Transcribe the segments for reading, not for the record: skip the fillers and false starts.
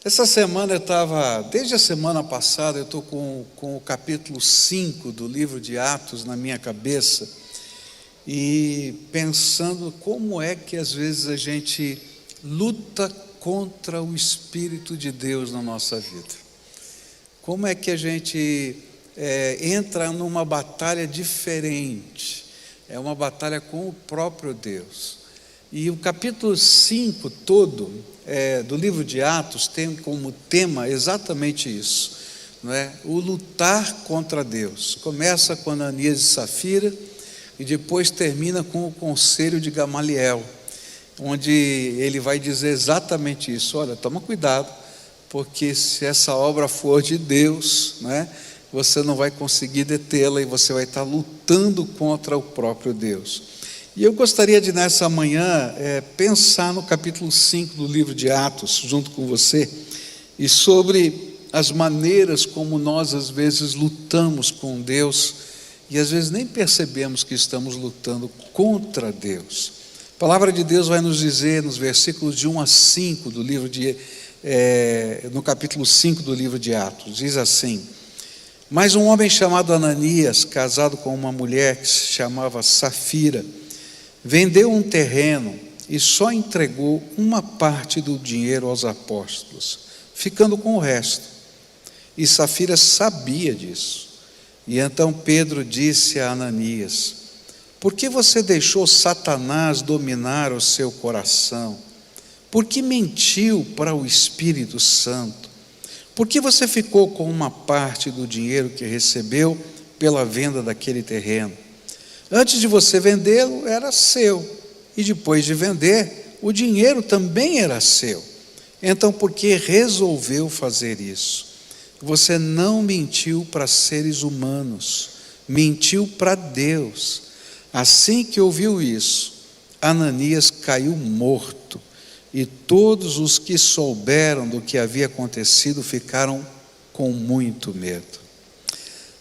Essa semana desde a semana passada, eu estou com o capítulo 5 do livro de Atos na minha cabeça e pensando como é que às vezes a gente luta contra o Espírito de Deus na nossa vida. Como é que a gente entra numa batalha diferente, é uma batalha com o próprio Deus. E o capítulo 5 todo do livro de Atos tem como tema exatamente isso, não é? O lutar contra Deus. Começa com Ananias e Safira e depois termina com o conselho de Gamaliel, onde ele vai dizer exatamente isso. Olha, toma cuidado, porque se essa obra for de Deus, não é? Você não vai conseguir detê-la e você vai estar lutando contra o próprio Deus. E eu gostaria de nessa manhã pensar no capítulo 5 do livro de Atos, junto com você, e sobre as maneiras como nós às vezes lutamos com Deus, e às vezes nem percebemos que estamos lutando contra Deus. A palavra de Deus vai nos dizer nos versículos de 1 a 5 do livro no capítulo 5 do livro de Atos, diz assim: Mas um homem chamado Ananias, casado com uma mulher que se chamava Safira, vendeu um terreno e só entregou uma parte do dinheiro aos apóstolos, ficando com o resto. E Safira sabia disso. E então Pedro disse a Ananias: Por que você deixou Satanás dominar o seu coração? Por que mentiu para o Espírito Santo? Por que você ficou com uma parte do dinheiro que recebeu pela venda daquele terreno? Antes de você vendê-lo, era seu, e depois de vender, o dinheiro também era seu. Então, por que resolveu fazer isso? Você não mentiu para seres humanos, mentiu para Deus. Assim que ouviu isso, Ananias caiu morto, e todos os que souberam do que havia acontecido ficaram com muito medo.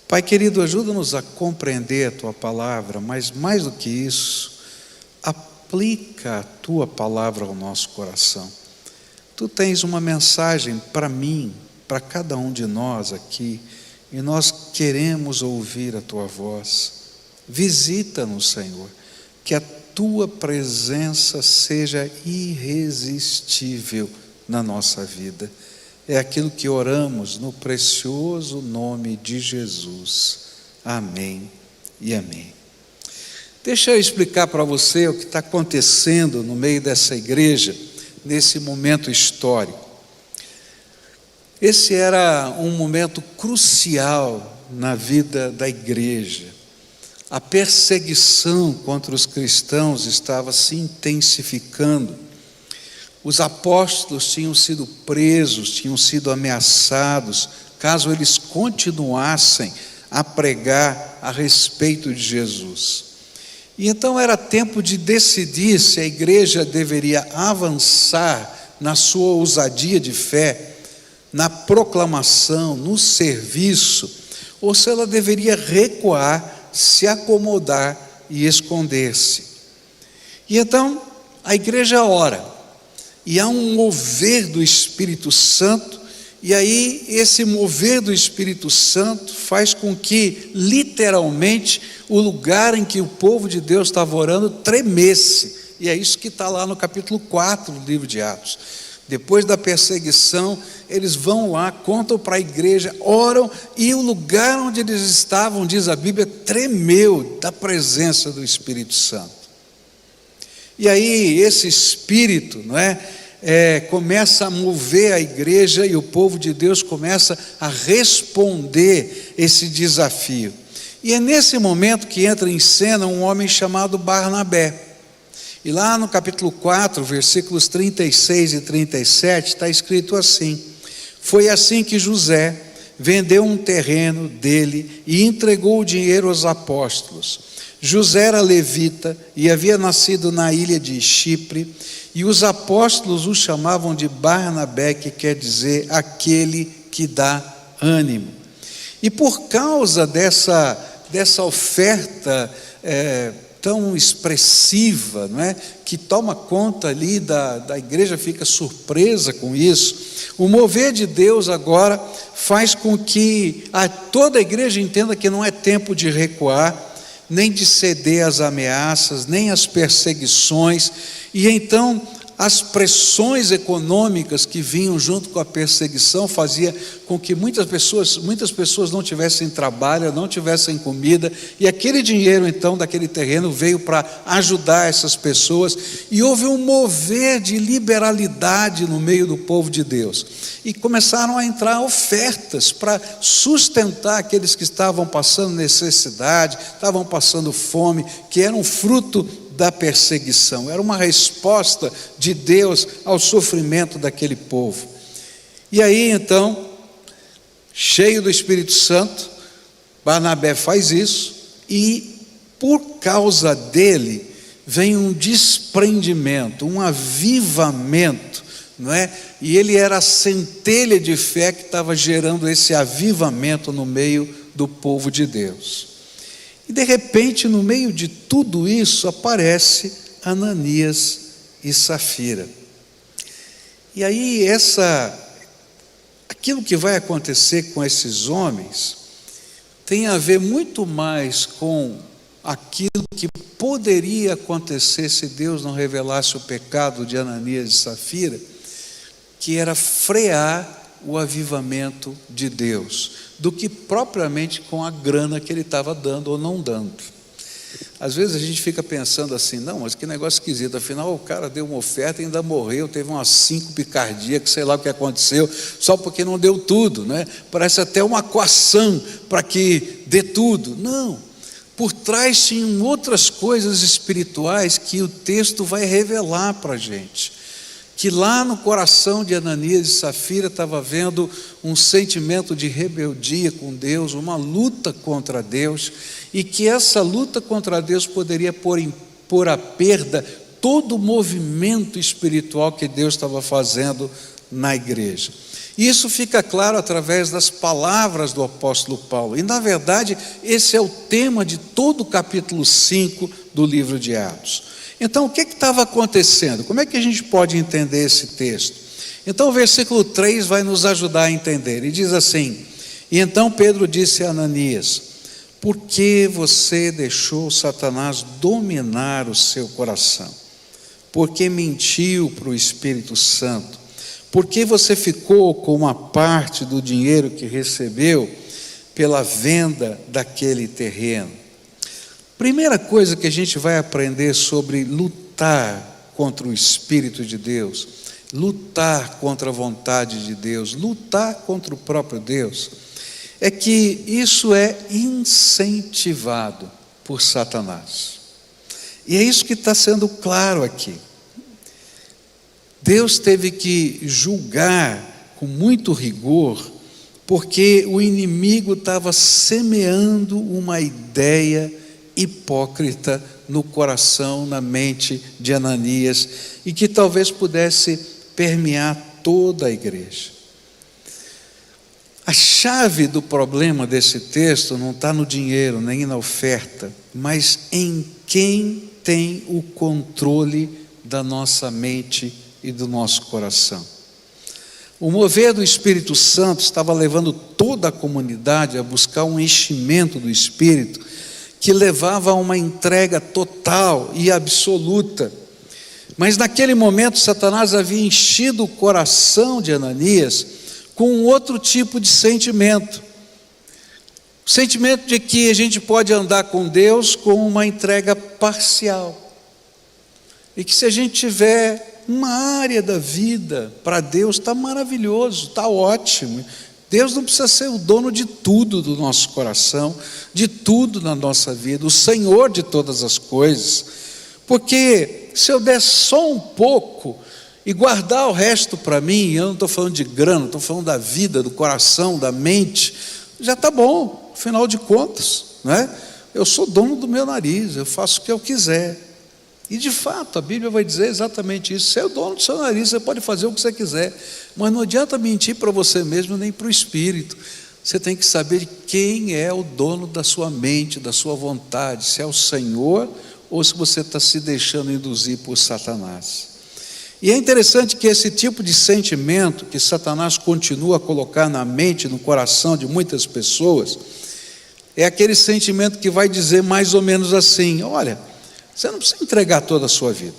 Pai querido, ajuda-nos a compreender a Tua palavra, mas mais do que isso, aplica a Tua palavra ao nosso coração. Tu tens uma mensagem para mim, para cada um de nós aqui, e nós queremos ouvir a Tua voz. Visita-nos, Senhor, que a Tua presença seja irresistível na nossa vida. É aquilo que oramos no precioso nome de Jesus. Amém e amém. Deixa eu explicar para você o que está acontecendo no meio dessa igreja, nesse momento histórico. Esse era um momento crucial na vida da igreja. A perseguição contra os cristãos estava se intensificando. Os apóstolos tinham sido presos, tinham sido ameaçados, caso eles continuassem a pregar a respeito de Jesus. E então era tempo de decidir se a igreja deveria avançar na sua ousadia de fé, na proclamação, no serviço, ou se ela deveria recuar, se acomodar e esconder-se. E então a igreja ora. E há um mover do Espírito Santo, e aí esse mover do Espírito Santo faz com que, literalmente, o lugar em que o povo de Deus estava orando tremesse. E é isso que está lá no capítulo 4 do livro de Atos. Depois da perseguição, eles vão lá, contam para a igreja, oram, e o lugar onde eles estavam, diz a Bíblia, tremeu da presença do Espírito Santo. E aí esse Espírito, não é? Começa a mover a igreja e o povo de Deus começa a responder esse desafio. E é nesse momento que entra em cena um homem chamado Barnabé. E lá no capítulo 4, versículos 36 e 37, está escrito assim: Foi assim que José vendeu um terreno dele e entregou o dinheiro aos apóstolos. José era levita e havia nascido na ilha de Chipre, e os apóstolos o chamavam de Barnabé, que quer dizer aquele que dá ânimo. E por causa dessa oferta tão expressiva, não é? Que toma conta ali da igreja, fica surpresa com isso, O mover de Deus agora faz com que toda a igreja entenda que não é tempo de recuar, nem de ceder às ameaças, nem às perseguições, e então as pressões econômicas que vinham junto com a perseguição fazia com que muitas pessoas não tivessem trabalho, não tivessem comida, e aquele dinheiro então daquele terreno veio para ajudar essas pessoas, e houve um mover de liberalidade no meio do povo de Deus, e começaram a entrar ofertas para sustentar aqueles que estavam passando necessidade, estavam passando fome, que eram fruto da perseguição, era uma resposta de Deus ao sofrimento daquele povo. E aí então, cheio do Espírito Santo, Barnabé faz isso, e por causa dele vem um desprendimento, um avivamento, não é? E ele era a centelha de fé que estava gerando esse avivamento no meio do povo de Deus. E de repente, no meio de tudo isso, aparece Ananias e Safira. E aí aquilo que vai acontecer com esses homens tem a ver muito mais com aquilo que poderia acontecer se Deus não revelasse o pecado de Ananias e Safira, que era frear o avivamento de Deus, do que propriamente com a grana que ele estava dando ou não dando. Às vezes a gente fica pensando assim, não, mas que negócio esquisito, afinal o cara deu uma oferta e ainda morreu, teve umas síncope cardíaca, sei lá o que aconteceu, só porque não deu tudo, né? Parece até uma coação para que dê tudo. Não, por trás tinham outras coisas espirituais que o texto vai revelar para a gente, que lá no coração de Ananias e Safira estava havendo um sentimento de rebeldia com Deus, uma luta contra Deus, e que essa luta contra Deus poderia pôr à perda todo o movimento espiritual que Deus estava fazendo na igreja. Isso fica claro através das palavras do apóstolo Paulo, e na verdade esse é o tema de todo o capítulo 5 do livro de Atos. Então, o que estava acontecendo? Como é que a gente pode entender esse texto? Então, o versículo 3 vai nos ajudar a entender. E diz assim: e então Pedro disse a Ananias: por que você deixou Satanás dominar o seu coração? Por que mentiu para o Espírito Santo? Por que você ficou com uma parte do dinheiro que recebeu pela venda daquele terreno? Primeira coisa que a gente vai aprender sobre lutar contra o Espírito de Deus, lutar contra a vontade de Deus, lutar contra o próprio Deus, é que isso é incentivado por Satanás. E é isso que está sendo claro aqui. Deus teve que julgar com muito rigor, porque o inimigo estava semeando uma ideia hipócrita no coração, na mente de Ananias, e que talvez pudesse permear toda a igreja. A chave do problema desse texto não está no dinheiro, nem na oferta, mas em quem tem o controle da nossa mente e do nosso coração. O mover do Espírito Santo estava levando toda a comunidade a buscar um enchimento do Espírito, que levava a uma entrega total e absoluta. Mas naquele momento Satanás havia enchido o coração de Ananias com um outro tipo de sentimento. O sentimento de que a gente pode andar com Deus com uma entrega parcial. E que se a gente tiver uma área da vida para Deus, está maravilhoso, está ótimo. Deus não precisa ser o dono de tudo do nosso coração, de tudo na nossa vida, o Senhor de todas as coisas, porque se eu der só um pouco e guardar o resto para mim, eu não estou falando de grana, estou falando da vida, do coração, da mente, já está bom, afinal de contas, né? Eu sou dono do meu nariz, eu faço o que eu quiser. E de fato a Bíblia vai dizer exatamente isso: você é o dono do seu nariz, você pode fazer o que você quiser, mas não adianta mentir para você mesmo nem para o Espírito. Você tem que saber quem é o dono da sua mente, da sua vontade, se é o Senhor ou se você está se deixando induzir por Satanás. E é interessante que esse tipo de sentimento que Satanás continua a colocar na mente, no coração de muitas pessoas, é aquele sentimento que vai dizer mais ou menos assim: olha, você não precisa entregar toda a sua vida.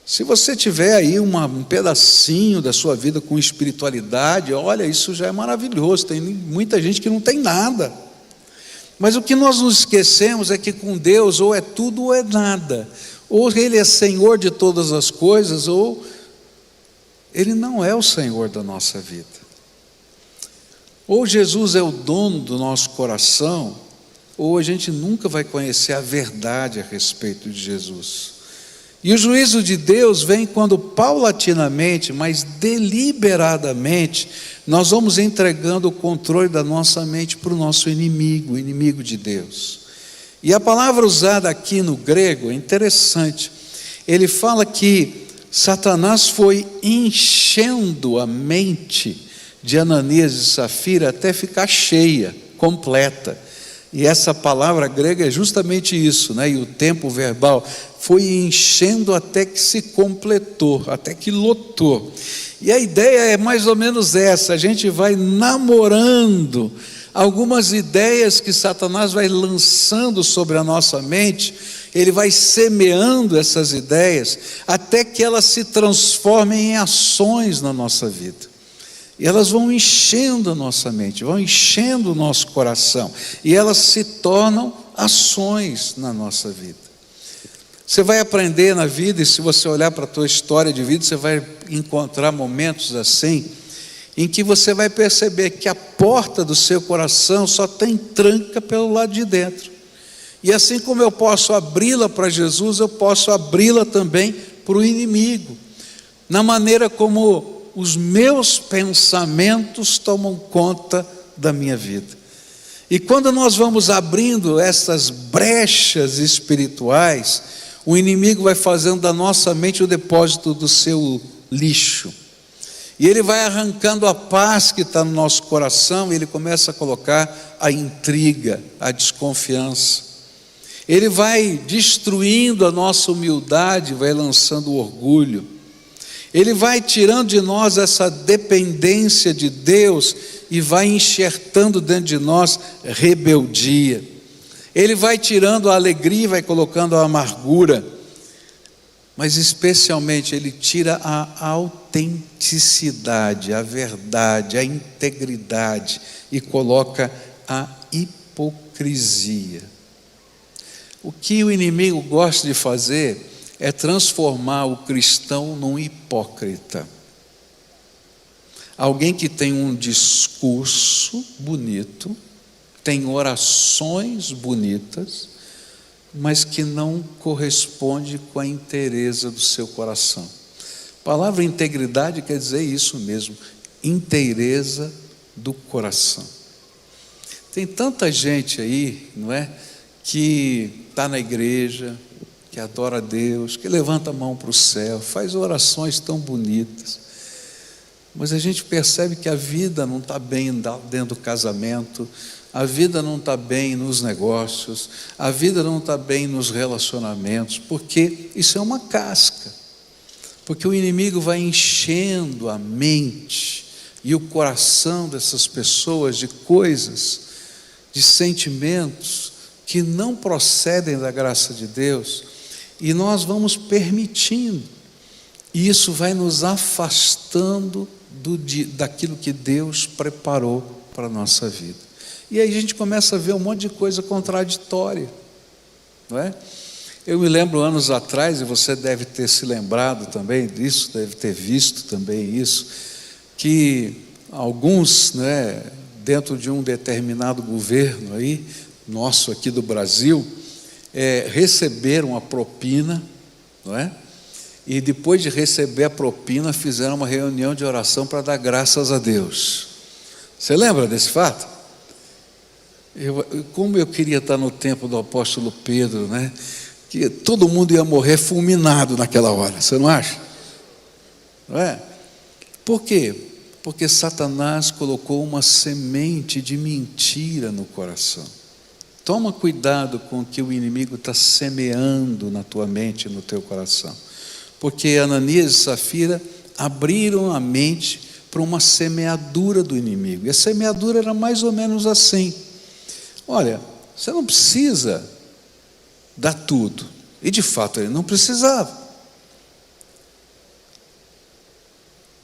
Se você tiver aí um pedacinho da sua vida com espiritualidade, olha, isso já é maravilhoso. Tem muita gente que não tem nada. Mas o que nós nos esquecemos é que com Deus ou é tudo ou é nada. Ou Ele é Senhor de todas as coisas, ou Ele não é o Senhor da nossa vida. Ou Jesus é o dono do nosso coração, ou a gente nunca vai conhecer a verdade a respeito de Jesus. E o juízo de Deus vem quando paulatinamente, mas deliberadamente, nós vamos entregando o controle da nossa mente para o nosso inimigo, o inimigo de Deus. E a palavra usada aqui no grego é interessante. Ele fala que Satanás foi enchendo a mente de Ananias e Safira até ficar cheia, completa. E essa palavra grega é justamente isso, né? E o tempo verbal foi enchendo até que se completou, até que lotou. E a ideia é mais ou menos essa: a gente vai namorando algumas ideias que Satanás vai lançando sobre a nossa mente, ele vai semeando essas ideias, até que elas se transformem em ações na nossa vida. E elas vão enchendo a nossa mente, vão enchendo o nosso coração, e elas se tornam ações na nossa vida. Você vai aprender na vida, e se você olhar para a tua história de vida, você vai encontrar momentos assim, em que você vai perceber que a porta do seu coração só tem tranca pelo lado de dentro. E assim como eu posso abri-la para Jesus, eu posso abri-la também para o inimigo, na maneira como os meus pensamentos tomam conta da minha vida. E quando nós vamos abrindo essas brechas espirituais, o inimigo vai fazendo da nossa mente o depósito do seu lixo. E ele vai arrancando a paz que está no nosso coração, e ele começa a colocar a intriga, a desconfiança. Ele vai destruindo a nossa humildade, vai lançando o orgulho. Ele vai tirando de nós essa dependência de Deus e vai enxertando dentro de nós rebeldia. Ele vai tirando a alegria e vai colocando a amargura. Mas especialmente ele tira a autenticidade, a verdade, a integridade e coloca a hipocrisia. O que o inimigo gosta de fazer é transformar o cristão num hipócrita. Alguém que tem um discurso bonito, tem orações bonitas, mas que não corresponde com a inteireza do seu coração. A palavra integridade quer dizer isso mesmo, inteireza do coração. Tem tanta gente aí, não é, que está na igreja, que adora a Deus, que levanta a mão para o céu, faz orações tão bonitas, mas a gente percebe que a vida não está bem dentro do casamento, a vida não está bem nos negócios, a vida não está bem nos relacionamentos, porque isso é uma casca, porque o inimigo vai enchendo a mente e o coração dessas pessoas de coisas, de sentimentos que não procedem da graça de Deus, e nós vamos permitindo, e isso vai nos afastando daquilo que Deus preparou para a nossa vida. E aí a gente começa a ver um monte de coisa contraditória, não é? Eu me lembro anos atrás, e você deve ter se lembrado também disso, deve ter visto também isso, que alguns, né, dentro de um determinado governo aí, nosso aqui do Brasil, receberam a propina, não é? E depois de receber a propina, fizeram uma reunião de oração para dar graças a Deus. Você lembra desse fato? Como eu queria estar no tempo do apóstolo Pedro, né? Que todo mundo ia morrer fulminado naquela hora, você não acha? Não é? Por quê? Porque Satanás colocou uma semente de mentira no coração. Toma cuidado com o que o inimigo está semeando na tua mente e no teu coração, porque Ananias e Safira abriram a mente para uma semeadura do inimigo. E a semeadura era mais ou menos assim: olha, você não precisa dar tudo. E de fato ele não precisava.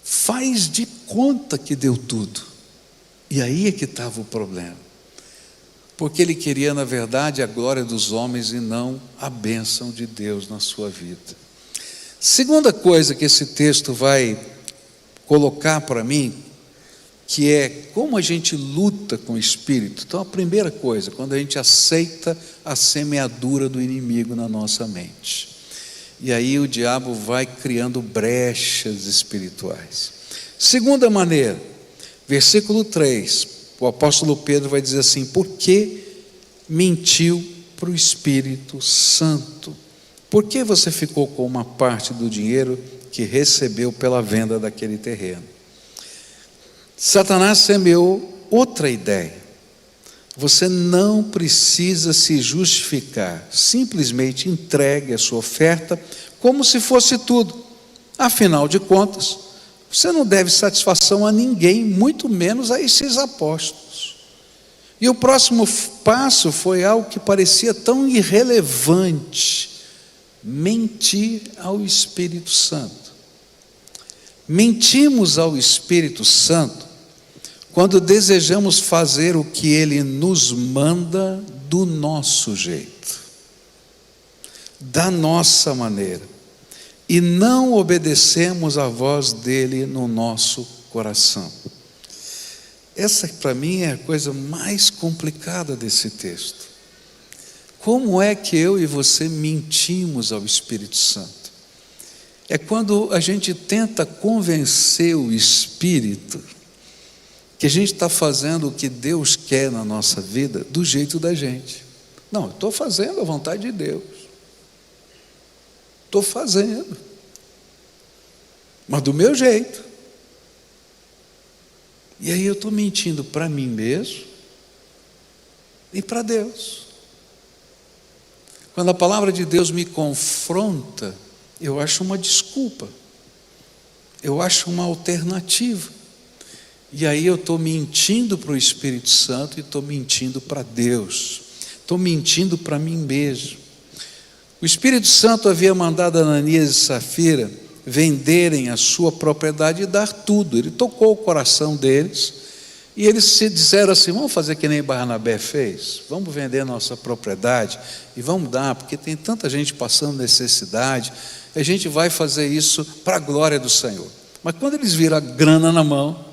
Faz de conta que deu tudo. E aí é que estava o problema. Porque ele queria, na verdade, a glória dos homens e não a bênção de Deus na sua vida. Segunda coisa que esse texto vai colocar para mim, que é como a gente luta com o Espírito. Então, a primeira coisa, quando a gente aceita a semeadura do inimigo na nossa mente. E aí o diabo vai criando brechas espirituais. Segunda maneira, versículo 3, o apóstolo Pedro vai dizer assim: por que mentiu para o Espírito Santo? Por que você ficou com uma parte do dinheiro que recebeu pela venda daquele terreno? Satanás semeou outra ideia. Você não precisa se justificar, simplesmente entregue a sua oferta como se fosse tudo. Afinal de contas, você não deve satisfação a ninguém, muito menos a esses apóstolos. E o próximo passo foi algo que parecia tão irrelevante: mentir ao Espírito Santo. Mentimos ao Espírito Santo quando desejamos fazer o que Ele nos manda do nosso jeito, da nossa maneira, e não obedecemos à voz dEle no nosso coração. Essa para mim é a coisa mais complicada desse texto. Como é que eu e você mentimos ao Espírito Santo? É quando a gente tenta convencer o Espírito que a gente está fazendo o que Deus quer na nossa vida do jeito da gente. Não, eu estou fazendo a vontade de Deus. Estou fazendo, mas do meu jeito. E aí eu estou mentindo para mim mesmo e para Deus. Quando a palavra de Deus me confronta, eu acho uma desculpa, eu acho uma alternativa. E aí eu estou mentindo para o Espírito Santo e estou mentindo para Deus, estou mentindo para mim mesmo. O Espírito Santo havia mandado Ananias e Safira venderem a sua propriedade e dar tudo. Ele tocou o coração deles e eles se disseram assim: vamos fazer que nem Barnabé fez, vamos vender a nossa propriedade e vamos dar, porque tem tanta gente passando necessidade, a gente vai fazer isso para a glória do Senhor. Mas quando eles viram a grana na mão,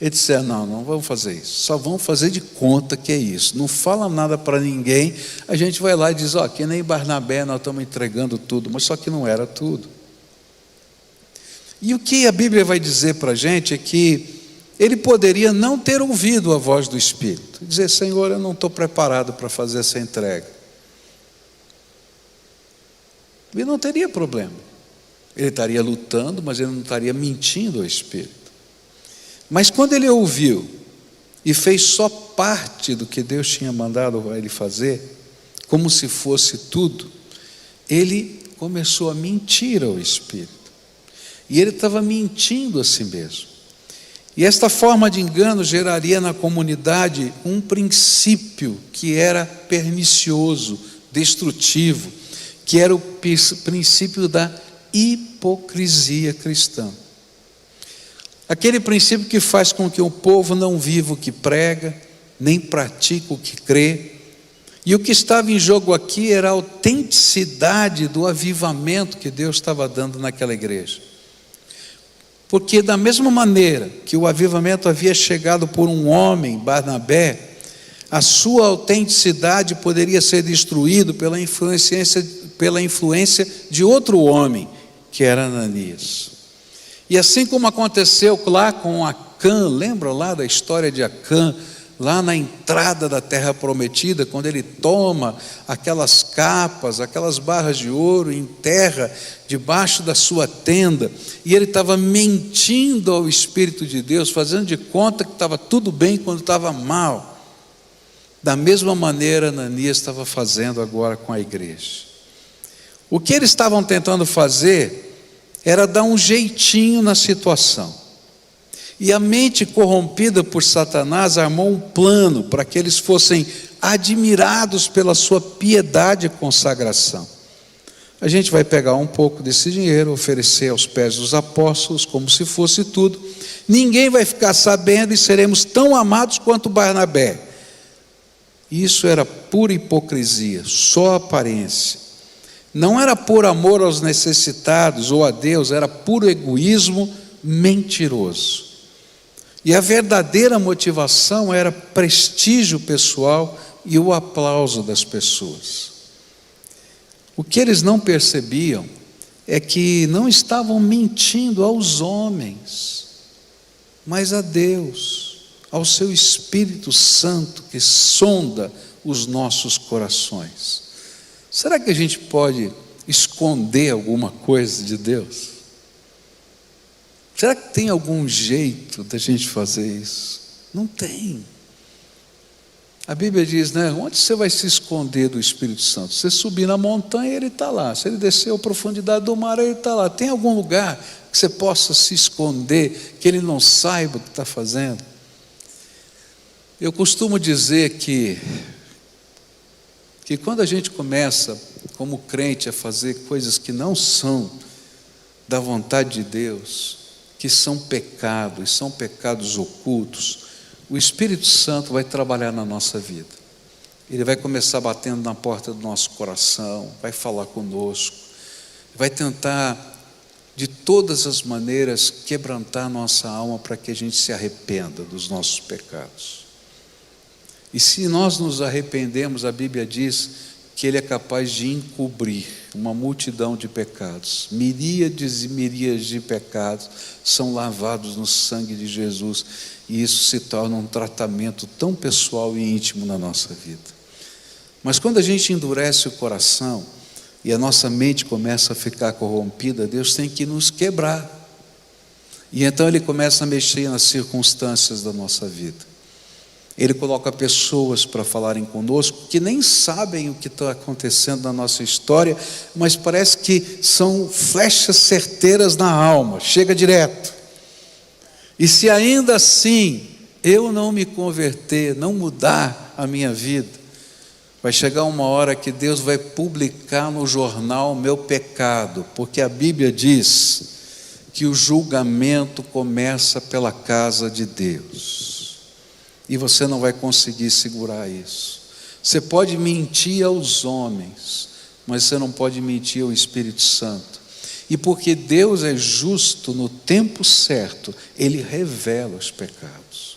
eles disseram: não vamos fazer isso, só vamos fazer de conta que é isso, não fala nada para ninguém, a gente vai lá e diz: ó, que nem Barnabé, nós estamos entregando tudo, mas só que não era tudo. E o que a Bíblia vai dizer para a gente é que ele poderia não ter ouvido a voz do Espírito, dizer: Senhor, eu não estou preparado para fazer essa entrega. E não teria problema, ele estaria lutando, mas ele não estaria mentindo ao Espírito. Mas quando ele ouviu e fez só parte do que Deus tinha mandado ele fazer, como se fosse tudo, ele começou a mentir ao Espírito. E ele estava mentindo a si mesmo. E esta forma de engano geraria na comunidade um princípio que era pernicioso, destrutivo, que era o princípio da hipocrisia cristã. Aquele princípio que faz com que o povo não viva o que prega, nem pratica o que crê. E o que estava em jogo aqui era a autenticidade do avivamento que Deus estava dando naquela igreja. Porque da mesma maneira que o avivamento havia chegado por um homem, Barnabé, a sua autenticidade poderia ser destruída pela influência de outro homem, que era Ananias. E assim como aconteceu lá com Acã, lembra lá da história de Acã, lá na entrada da terra prometida, quando ele toma aquelas capas, aquelas barras de ouro, enterra debaixo da sua tenda, e ele estava mentindo ao Espírito de Deus, fazendo de conta que estava tudo bem quando estava mal. Da mesma maneira, Ananias estava fazendo agora com a igreja. O que eles estavam tentando fazer era dar um jeitinho na situação. E a mente corrompida por Satanás armou um plano para que eles fossem admirados pela sua piedade e consagração. A gente vai pegar um pouco desse dinheiro, oferecer aos pés dos apóstolos, como se fosse tudo. Ninguém vai ficar sabendo e seremos tão amados quanto Barnabé. Isso era pura hipocrisia, só aparência. Não era por amor aos necessitados ou a Deus, era puro egoísmo mentiroso. E a verdadeira motivação era prestígio pessoal e o aplauso das pessoas. O que eles não percebiam é que não estavam mentindo aos homens, mas a Deus, ao seu Espírito Santo que sonda os nossos corações. Será que a gente pode esconder alguma coisa de Deus? Será que tem algum jeito da gente fazer isso? Não tem. A Bíblia diz, né? Onde você vai se esconder do Espírito Santo? Se você subir na montanha, ele está lá. Se ele descer a profundidade do mar, ele está lá. Tem algum lugar que você possa se esconder, que ele não saiba o que está fazendo? Eu costumo dizer que quando a gente começa, como crente, a fazer coisas que não são da vontade de Deus, que são pecados, são pecados ocultos, o Espírito Santo vai trabalhar na nossa vida. Ele vai começar batendo na porta do nosso coração, vai falar conosco, vai tentar de todas as maneiras quebrantar nossa alma para que a gente se arrependa dos nossos pecados. E se nós nos arrependemos, a Bíblia diz que Ele é capaz de encobrir uma multidão de pecados. Miríades e miríades de pecados são lavados no sangue de Jesus, e isso se torna um tratamento tão pessoal e íntimo na nossa vida. Mas quando a gente endurece o coração e a nossa mente começa a ficar corrompida, Deus tem que nos quebrar. E então Ele começa a mexer nas circunstâncias da nossa vida. Ele coloca pessoas para falarem conosco que nem sabem o que está acontecendo na nossa história, mas parece que são flechas certeiras na alma, chega direto. E se ainda assim eu não me converter, não mudar a minha vida, vai chegar uma hora que Deus vai publicar no jornal o meu pecado, porque a Bíblia diz que o julgamento começa pela casa de Deus. E você não vai conseguir segurar isso. Você pode mentir aos homens, mas você não pode mentir ao Espírito Santo. E porque Deus é justo, no tempo certo, Ele revela os pecados.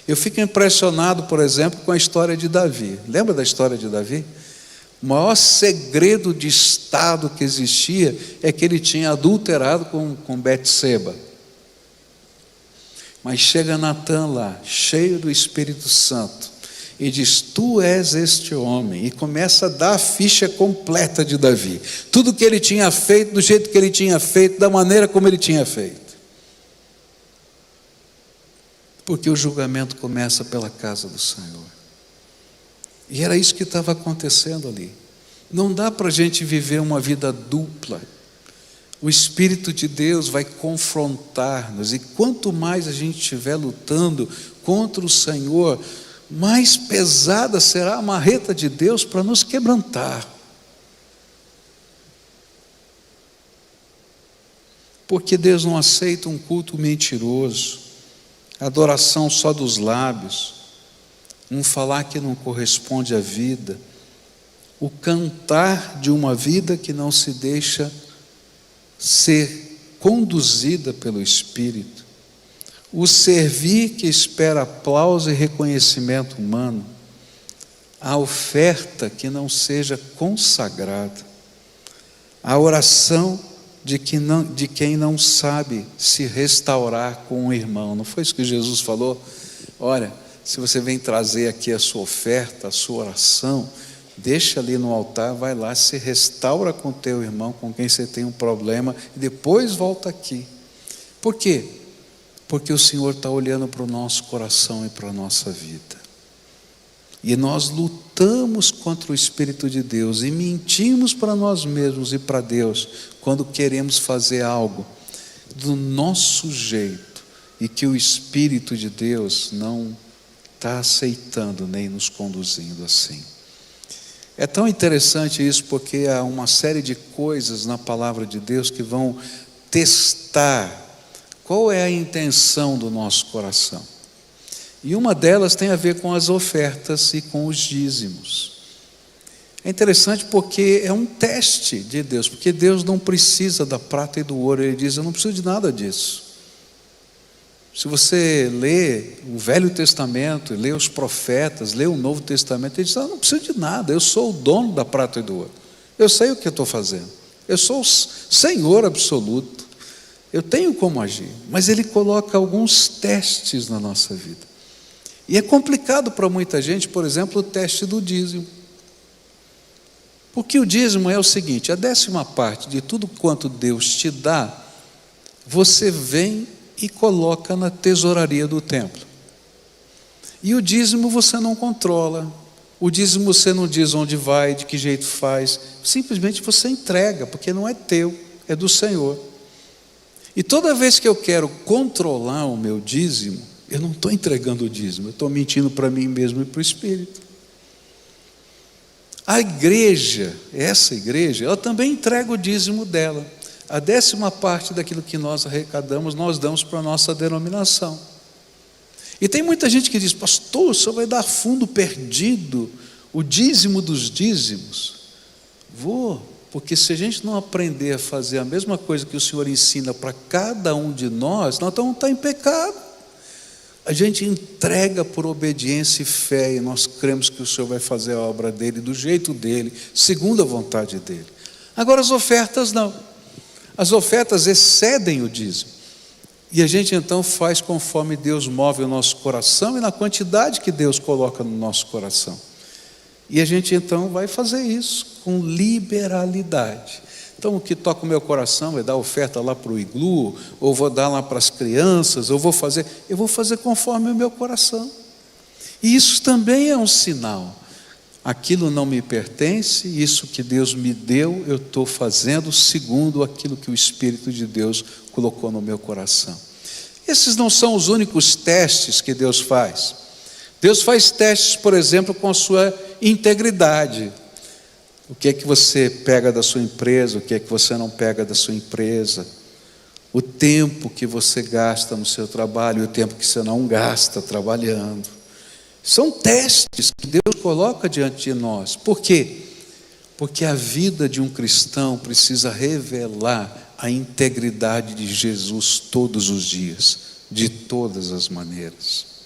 Eu fico impressionado, por exemplo, com a história de Davi. Lembra da história de Davi? O maior segredo de Estado que existia é que ele tinha adulterado com Betseba. Mas chega Natã lá, cheio do Espírito Santo, e diz: tu és este homem, e começa a dar a ficha completa de Davi, tudo que ele tinha feito, do jeito que ele tinha feito, da maneira como ele tinha feito, porque o julgamento começa pela casa do Senhor. E era isso que estava acontecendo ali. Não dá para a gente viver uma vida dupla. O Espírito de Deus vai confrontar-nos, e quanto mais a gente estiver lutando contra o Senhor, mais pesada será a marreta de Deus para nos quebrantar. Porque Deus não aceita um culto mentiroso, adoração só dos lábios, um falar que não corresponde à vida, o cantar de uma vida que não se deixa ser conduzida pelo Espírito, o servir que espera aplauso e reconhecimento humano, a oferta que não seja consagrada, a oração de quem não sabe se restaurar com um irmão. Não foi isso que Jesus falou? Olha, se você vem trazer aqui a sua oferta, a sua oração, deixa ali no altar, vai lá, se restaura com o teu irmão, com quem você tem um problema, e depois volta aqui. Por quê? Porque o Senhor está olhando para o nosso coração e para a nossa vida. E nós lutamos com contra o Espírito de Deus e mentimos para nós mesmos e para Deus quando queremos fazer algo do nosso jeito e que o Espírito de Deus não está aceitando nem nos conduzindo assim. É tão interessante isso porque há uma série de coisas na palavra de Deus que vão testar qual é a intenção do nosso coração. E uma delas tem a ver com as ofertas e com os dízimos. É interessante porque é um teste de Deus, porque Deus não precisa da prata e do ouro. Ele diz: eu não preciso de nada disso. Se você lê o Velho Testamento, lê os profetas, lê o Novo Testamento, ele diz: eu não preciso de nada, eu sou o dono da prata e do ouro. Eu sei o que eu estou fazendo. Eu sou o Senhor absoluto. Eu tenho como agir. Mas Ele coloca alguns testes na nossa vida. E é complicado para muita gente, por exemplo, o teste do dízimo. Porque o dízimo é o seguinte: a 10ª de tudo quanto Deus te dá, você vem e coloca na tesouraria do templo. E o dízimo você não controla. O dízimo você não diz onde vai, de que jeito faz. Simplesmente você entrega, porque não é teu, é do Senhor. E toda vez que eu quero controlar o meu dízimo, eu não estou entregando o dízimo, eu estou mentindo para mim mesmo e para o Espírito. A igreja, essa igreja, ela também entrega o dízimo dela. A 10ª daquilo que nós arrecadamos, nós damos para a nossa denominação. E tem muita gente que diz: pastor, o senhor vai dar fundo perdido, o dízimo dos dízimos. Vou, porque se a gente não aprender a fazer a mesma coisa que o Senhor ensina para cada um de nós vamos estar em pecado. A gente entrega por obediência e fé, e nós cremos que o Senhor vai fazer a obra dele, do jeito dele, segundo a vontade dele. Agora as ofertas não. As ofertas excedem o dízimo. E a gente então faz conforme Deus move o nosso coração e na quantidade que Deus coloca no nosso coração. E a gente então vai fazer isso com liberalidade. Então o que toca o meu coração é dar oferta lá para o iglu, ou vou dar lá para as crianças, eu vou fazer conforme o meu coração. E isso também é um sinal. Aquilo não me pertence, isso que Deus me deu, eu estou fazendo segundo aquilo que o Espírito de Deus colocou no meu coração. Esses não são os únicos testes que Deus faz. Deus faz testes, por exemplo, com a sua integridade. O que é que você pega da sua empresa, o que é que você não pega da sua empresa. O tempo que você gasta no seu trabalho, o tempo que você não gasta trabalhando. São testes que Deus coloca diante de nós. Por quê? Porque a vida de um cristão precisa revelar a integridade de Jesus todos os dias, de todas as maneiras.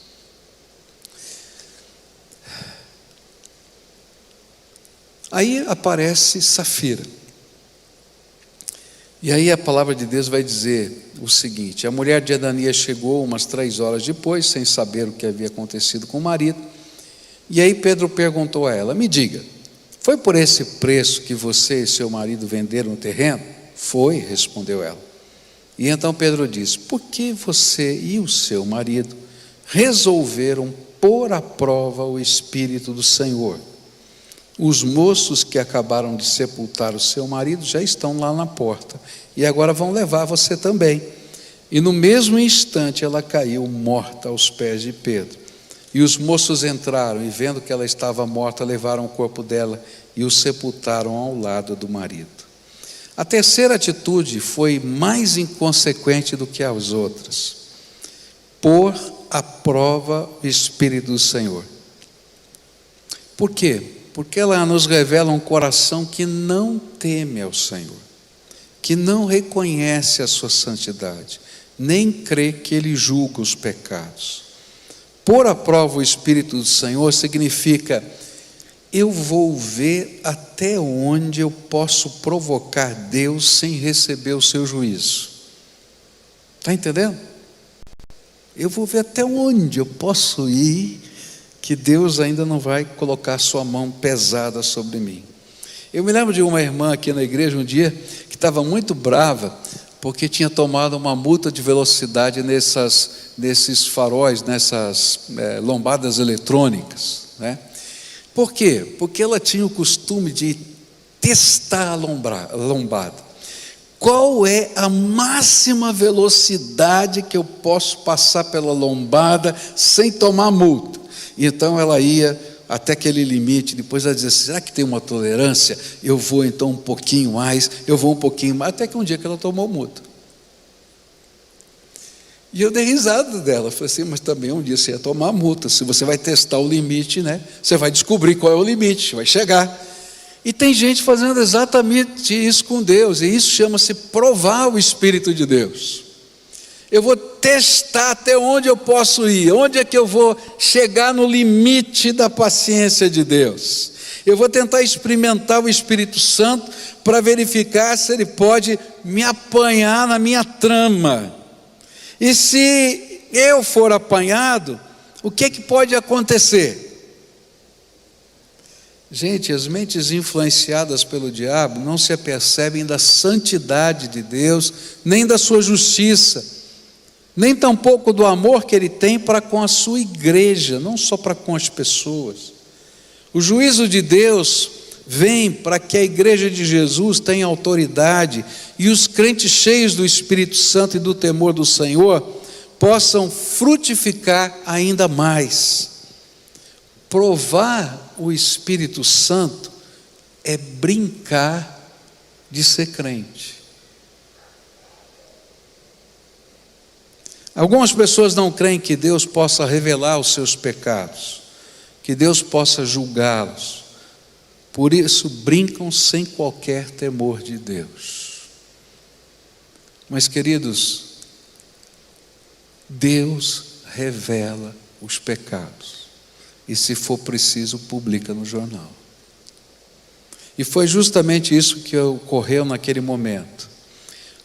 Aí aparece Safira. E aí a palavra de Deus vai dizer o seguinte: a mulher de Ananias chegou umas 3 horas depois, sem saber o que havia acontecido com o marido. E aí Pedro perguntou a ela: me diga, foi por esse preço que você e seu marido venderam o terreno? Foi, respondeu ela. E então Pedro disse: por que você e o seu marido resolveram pôr à prova o Espírito do Senhor? Os moços que acabaram de sepultar o seu marido já estão lá na porta, e agora vão levar você também. E no mesmo instante ela caiu morta aos pés de Pedro. E os moços entraram, e vendo que ela estava morta, levaram o corpo dela e o sepultaram ao lado do marido. A terceira atitude foi mais inconsequente do que as outras: pôr à prova o Espírito do Senhor. Por quê? Porque ela nos revela um coração que não teme ao Senhor, que não reconhece a sua santidade, nem crê que Ele julga os pecados. Pôr à prova o Espírito do Senhor significa: eu vou ver até onde eu posso provocar Deus sem receber o seu juízo. Está entendendo? Eu vou ver até onde eu posso ir, que Deus ainda não vai colocar sua mão pesada sobre mim. Eu me lembro de uma irmã aqui na igreja um dia, que estava muito brava, porque tinha tomado uma multa de velocidade nesses faróis, nessas lombadas eletrônicas, né? Por quê? Porque ela tinha o costume de testar a lombada. Qual é a máxima velocidade que eu posso passar pela lombada sem tomar multa? Então ela ia até aquele limite, depois ela dizia, será que tem uma tolerância? Eu vou então um pouquinho mais, até que um dia que ela tomou multa. E eu dei risada dela, falei assim, mas também um dia você ia tomar multa, se você vai testar o limite, né? Você vai descobrir qual é o limite, vai chegar. E tem gente fazendo exatamente isso com Deus, e isso chama-se provar o Espírito de Deus. Eu vou testar até onde eu posso ir, onde é que eu vou chegar no limite da paciência de Deus. Eu vou tentar experimentar o Espírito Santo para verificar se ele pode me apanhar na minha trama. E se eu for apanhado, o que pode acontecer? Gente, as mentes influenciadas pelo diabo não se apercebem da santidade de Deus, nem da sua justiça, nem tampouco do amor que Ele tem para com a sua igreja, não só para com as pessoas. O juízo de Deus vem para que a igreja de Jesus tenha autoridade e os crentes cheios do Espírito Santo e do temor do Senhor possam frutificar ainda mais. Provar o Espírito Santo é brincar de ser crente. Algumas pessoas não creem que Deus possa revelar os seus pecados, que Deus possa julgá-los. Por isso brincam sem qualquer temor de Deus. Mas, queridos, Deus revela os pecados. E se for preciso, publica no jornal. E foi justamente isso que ocorreu naquele momento.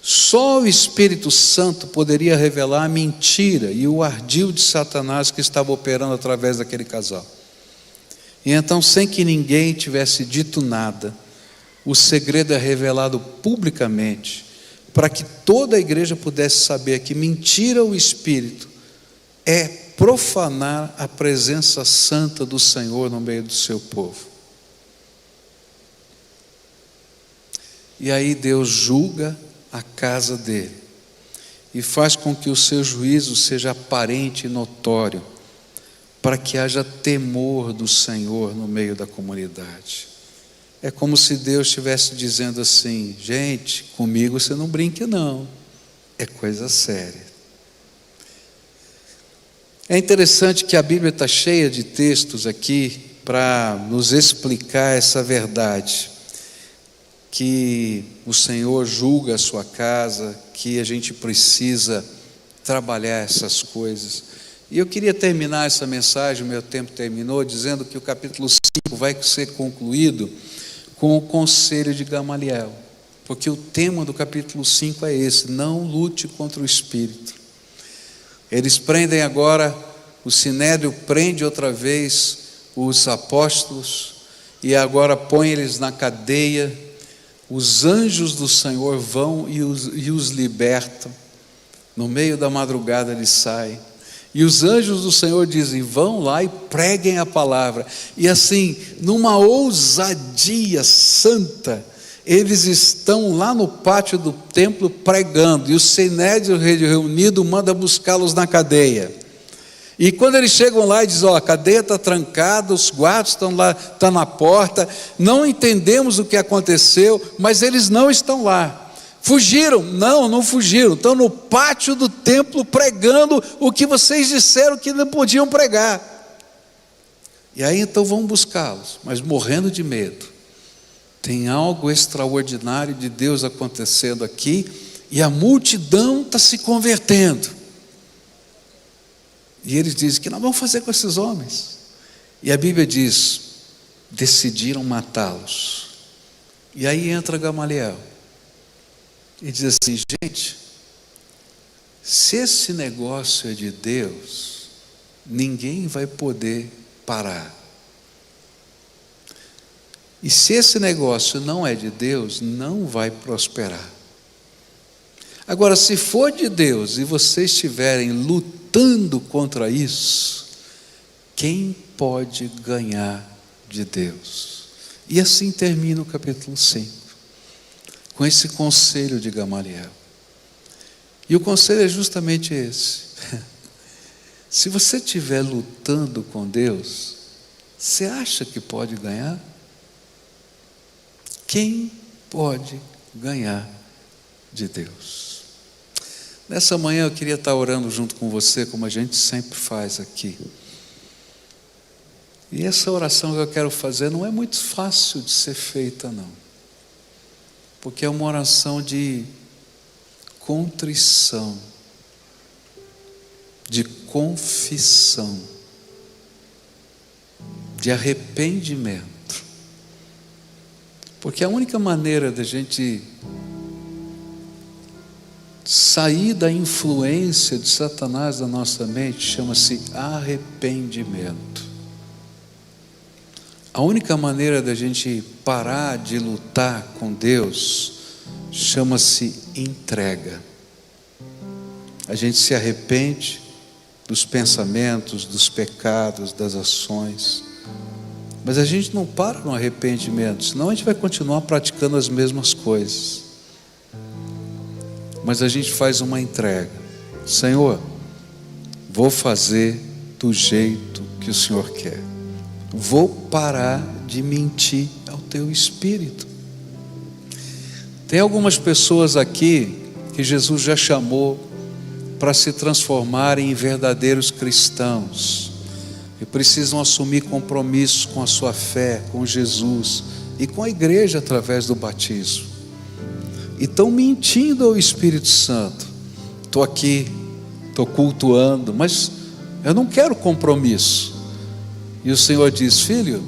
Só o Espírito Santo poderia revelar a mentira e o ardil de Satanás que estava operando através daquele casal. E então, sem que ninguém tivesse dito nada, o segredo é revelado publicamente, para que toda a igreja pudesse saber que mentira o Espírito é profanar a presença santa do Senhor no meio do seu povo. E aí Deus julga a casa dele e faz com que o seu juízo seja aparente e notório, para que haja temor do Senhor no meio da comunidade. É como se Deus estivesse dizendo assim, gente, comigo você não brinque não, é coisa séria. É interessante que a Bíblia está cheia de textos aqui para nos explicar essa verdade, que o Senhor julga a sua casa, que a gente precisa trabalhar essas coisas. E eu queria terminar essa mensagem, o meu tempo terminou, dizendo que o capítulo 5 vai ser concluído com o conselho de Gamaliel, porque o tema do capítulo 5 é esse, não lute contra o Espírito. Eles prendem agora, o Sinédrio prende outra vez os apóstolos, e agora põe eles na cadeia, os anjos do Senhor vão e os libertam, no meio da madrugada eles saem, e os anjos do Senhor dizem, vão lá e preguem a palavra, e assim, numa ousadia santa, eles estão lá no pátio do templo pregando, e o Sinédrio reunido manda buscá-los na cadeia. E quando eles chegam lá e dizem, a cadeia está trancada, os guardas estão lá, estão na porta, não entendemos o que aconteceu, mas eles não estão lá. Fugiram? Não fugiram, estão no pátio do templo pregando o que vocês disseram que não podiam pregar. E aí então vão buscá-los, mas morrendo de medo. Tem algo extraordinário de Deus acontecendo aqui, e a multidão está se convertendo. E eles dizem, o que nós vamos fazer com esses homens? E a Bíblia diz, decidiram matá-los. E aí entra Gamaliel, e diz assim, gente, se esse negócio é de Deus, ninguém vai poder parar. E se esse negócio não é de Deus, não vai prosperar. Agora, se for de Deus e vocês estiverem lutando contra isso, quem pode ganhar de Deus. E assim termina o capítulo 5, com esse conselho de Gamaliel. E o conselho é justamente esse. Se você estiver lutando com Deus, você acha que pode ganhar? Quem pode ganhar de Deus? Nessa manhã eu queria estar orando junto com você, como a gente sempre faz aqui. E essa oração que eu quero fazer não é muito fácil de ser feita, não. Porque é uma oração de contrição, de confissão, de arrependimento. Porque a única maneira da gente sair da influência de Satanás na nossa mente chama-se arrependimento. A única maneira da gente parar de lutar com Deus chama-se entrega. A gente se arrepende dos pensamentos, dos pecados, das ações. Mas a gente não para no arrependimento, senão a gente vai continuar praticando as mesmas coisas. Mas a gente faz uma entrega. Senhor, vou fazer do jeito que o Senhor quer. Vou parar de mentir ao teu espírito. Tem algumas pessoas aqui que Jesus já chamou para se transformarem em verdadeiros cristãos e precisam assumir compromisso com a sua fé, com Jesus e com a igreja através do batismo. E estão mentindo ao Espírito Santo. Estou aqui, estou cultuando, mas eu não quero compromisso. E o Senhor diz: filho,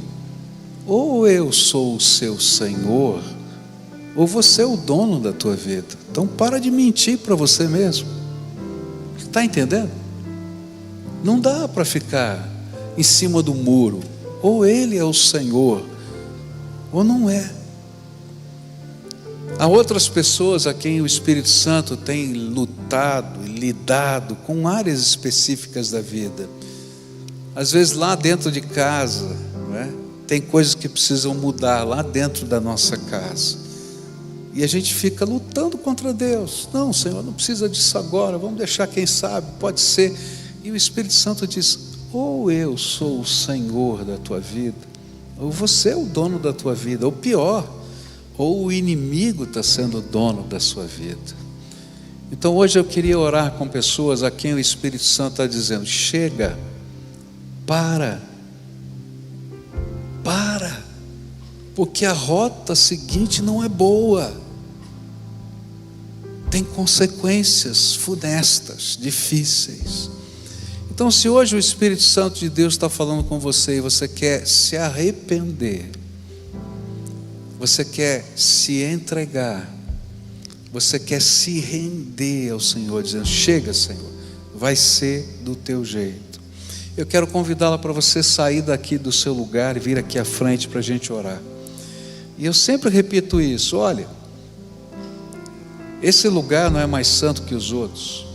ou eu sou o seu Senhor, ou você é o dono da tua vida. Então para de mentir para você mesmo. Está entendendo? Não dá para ficar em cima do muro. Ou Ele é o Senhor, ou não é. Há outras pessoas a quem o Espírito Santo tem lutado e lidado com áreas específicas da vida. Às vezes lá dentro de casa, não é? Tem coisas que precisam mudar lá dentro da nossa casa. E a gente fica lutando contra Deus. Não, Senhor, não precisa disso agora, vamos deixar, quem sabe, pode ser. E o Espírito Santo diz: ou eu sou o Senhor da tua vida, ou você é o dono da tua vida, ou pior, ou o inimigo está sendo o dono da sua vida. Então hoje eu queria orar com pessoas a quem o Espírito Santo está dizendo: chega, para, porque a rota seguinte não é boa, tem consequências funestas, difíceis. Então, se hoje o Espírito Santo de Deus está falando com você e você quer se arrepender, você quer se entregar, você quer se render ao Senhor, dizendo: chega, Senhor, vai ser do teu jeito. Eu quero convidá-la para você sair daqui do seu lugar e vir aqui à frente para a gente orar. E eu sempre repito isso: olha, esse lugar não é mais santo que os outros,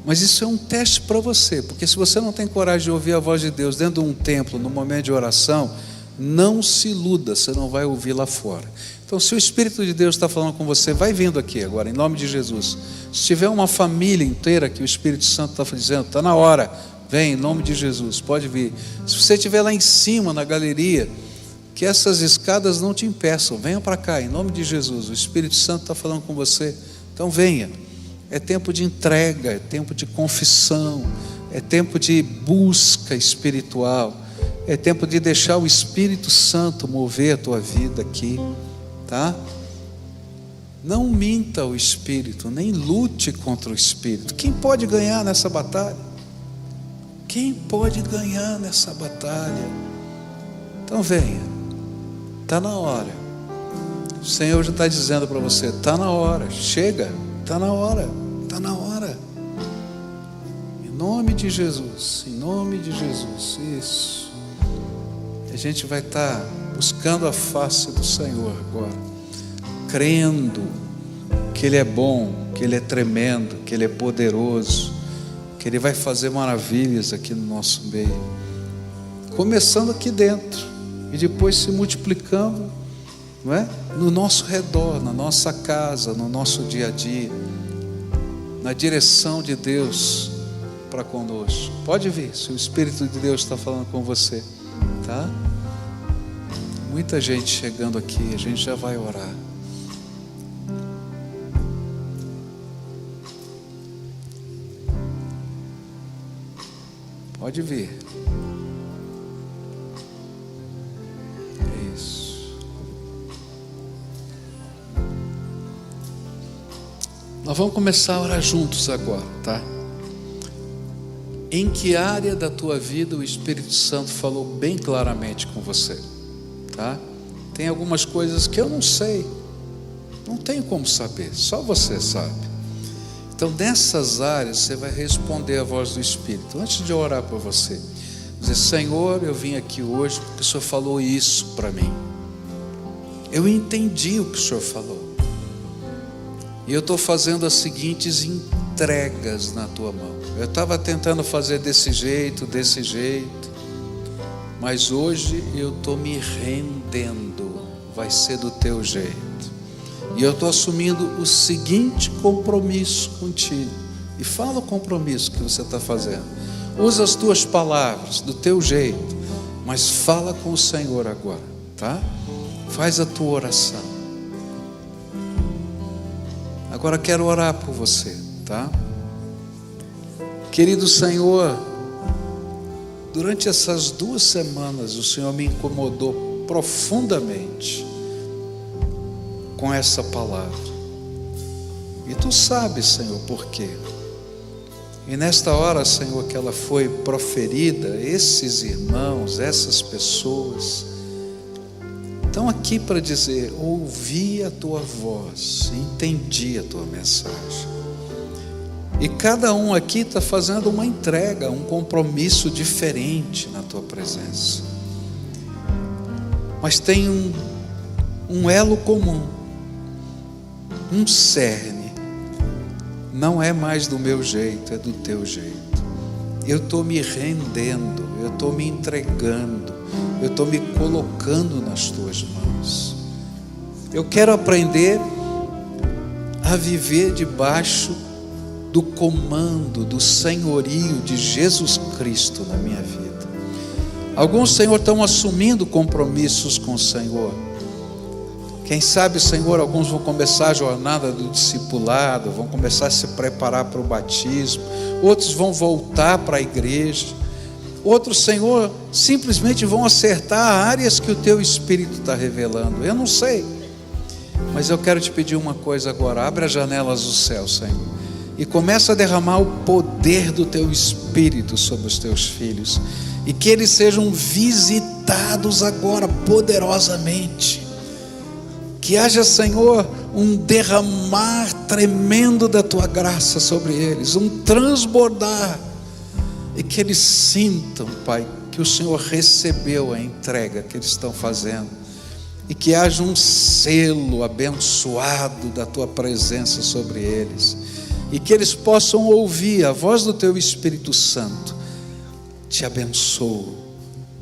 mas isso é um teste para você, porque se você não tem coragem de ouvir a voz de Deus dentro de um templo, no momento de oração, não se iluda, você não vai ouvir lá fora. Então, se o Espírito de Deus está falando com você, vai vindo aqui agora, em nome de Jesus. Se tiver uma família inteira que o Espírito Santo está dizendo: está na hora, vem, em nome de Jesus, pode vir. Se você estiver lá em cima, na galeria, que essas escadas não te impeçam, venha para cá, em nome de Jesus. O Espírito Santo está falando com você, então venha. É tempo de entrega, é tempo de confissão, é tempo de busca espiritual, é tempo de deixar o Espírito Santo mover a tua vida aqui, tá? Não minta ao Espírito, nem lute contra o Espírito. Quem pode ganhar nessa batalha? Quem pode ganhar nessa batalha? Então venha, está na hora. O Senhor já está dizendo para você: está na hora, chega, está na hora, está na hora. Em nome de Jesus, em nome de Jesus, isso. A gente vai estar buscando a face do Senhor agora, crendo que Ele é bom, que Ele é tremendo, que Ele é poderoso, que Ele vai fazer maravilhas aqui no nosso meio, começando aqui dentro. e depois se multiplicando, não é? No nosso redor, na nossa casa, no nosso dia a dia, na direção de Deus para conosco. Pode vir, se o Espírito de Deus está falando com você, tá? Muita gente chegando aqui, a gente já vai orar. Pode vir. Isso. Nós vamos começar a orar juntos agora, tá? Em que área da tua vida o Espírito Santo falou bem claramente com você, tá? Tem algumas coisas que eu não sei, não tenho como saber, só você sabe. Então nessas áreas você vai responder a voz do Espírito. Antes de eu orar por você, dizer: Senhor, eu vim aqui hoje porque o Senhor falou isso para mim, eu entendi o que o Senhor falou, e eu estou fazendo as seguintes entregas na tua mão. Eu estava tentando fazer desse jeito, mas hoje eu estou me rendendo, vai ser do teu jeito. E eu estou assumindo o seguinte compromisso contigo. E fala o compromisso que você está fazendo. Usa as tuas palavras, do teu jeito, mas fala com o Senhor agora, tá? Faz a tua oração. Agora quero orar por você, tá? Querido Senhor, durante essas 2 semanas o Senhor me incomodou profundamente com essa palavra, e Tu sabes, Senhor, por quê. E nesta hora, Senhor, que ela foi proferida, esses irmãos, essas pessoas estão aqui para dizer: ouvi a Tua voz, entendi a Tua mensagem. E cada um aqui está fazendo uma entrega, um compromisso diferente na Tua presença, mas tem um elo comum, um cerne. Não é mais do meu jeito, é do Teu jeito. Eu estou me rendendo, eu estou me entregando, eu estou me colocando nas Tuas mãos. Eu quero aprender a viver debaixo do comando, do senhorio de Jesus Cristo na minha vida. Alguns, Senhor, estão assumindo compromissos com o Senhor. Quem sabe, Senhor, alguns vão começar a jornada do discipulado, vão começar a se preparar para o batismo, outros vão voltar para a igreja, outros, Senhor, simplesmente vão acertar áreas que o Teu Espírito está revelando. Eu não sei, mas eu quero te pedir uma coisa agora: abre as janelas do céu, Senhor, e começa a derramar o poder do Teu Espírito sobre os Teus filhos, e que eles sejam visitados agora poderosamente. Que haja, Senhor, um derramar tremendo da Tua graça sobre eles, um transbordar, e que eles sintam, Pai, que o Senhor recebeu a entrega que eles estão fazendo, e que haja um selo abençoado da Tua presença sobre eles, e que eles possam ouvir a voz do Teu Espírito Santo: te abençoo,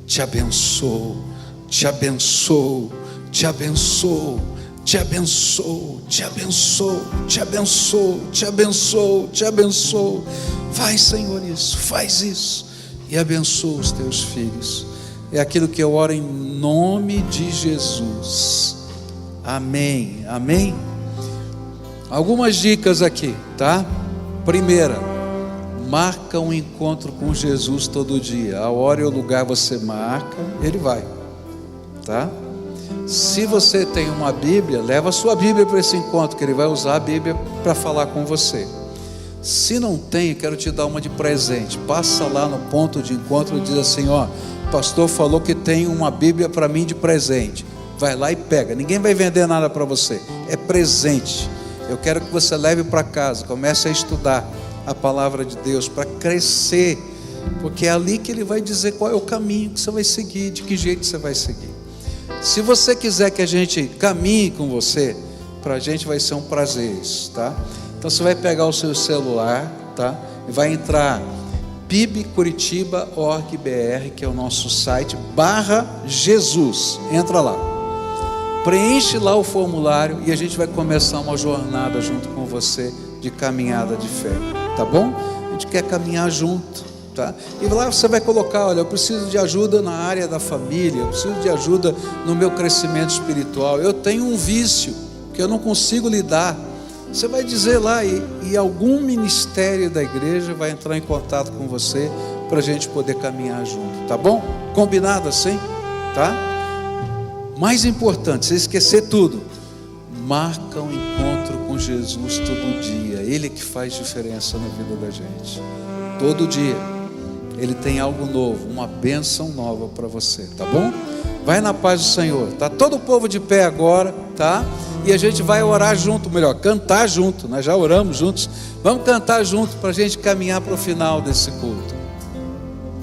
te abençoo, te abençoo, te abençoo, te abençoo, te abençoo, te abençoo, te abençoo, te abençoo. Faz, Senhor, isso, faz isso, e abençoa os Teus filhos. É aquilo que eu oro em nome de Jesus. Amém, amém. Algumas dicas aqui, tá? Primeira, marca um encontro com Jesus todo dia. A hora e o lugar você marca, Ele vai, tá? Se você tem uma Bíblia, leva a sua Bíblia para esse encontro, que Ele vai usar a Bíblia para falar com você. Se não tem, quero te dar uma de presente. Passa lá no ponto de encontro e diz assim: ó, o pastor falou que tem uma Bíblia para mim de presente. Vai lá e pega. Ninguém vai vender nada para você, é presente. Eu quero que você leve para casa, comece a estudar a palavra de Deus para crescer, porque é ali que Ele vai dizer qual é o caminho que você vai seguir, de que jeito você vai seguir. Se você quiser que a gente caminhe com você, para a gente vai ser um prazer isso, tá? Então você vai pegar o seu celular, tá? E vai entrar pibcuritiba.org.br, que é o nosso site, /Jesus. Entra lá, preenche lá o formulário e a gente vai começar uma jornada junto com você de caminhada de fé, tá bom? A gente quer caminhar junto, tá? E lá você vai colocar: olha, eu preciso de ajuda na área da família, eu preciso de ajuda no meu crescimento espiritual, eu tenho um vício que eu não consigo lidar. Você vai dizer lá e algum ministério da igreja vai entrar em contato com você para a gente poder caminhar junto, tá bom? Combinado assim? Tá? Mais importante, se esquecer tudo, marca um encontro com Jesus todo dia. Ele é que faz diferença na vida da gente. Todo dia Ele tem algo novo, uma bênção nova para você, tá bom? Vai na paz do Senhor. Tá todo o povo de pé agora, tá? E a gente vai orar junto, melhor, cantar junto. Nós já oramos juntos. Vamos cantar junto para a gente caminhar para o final desse culto.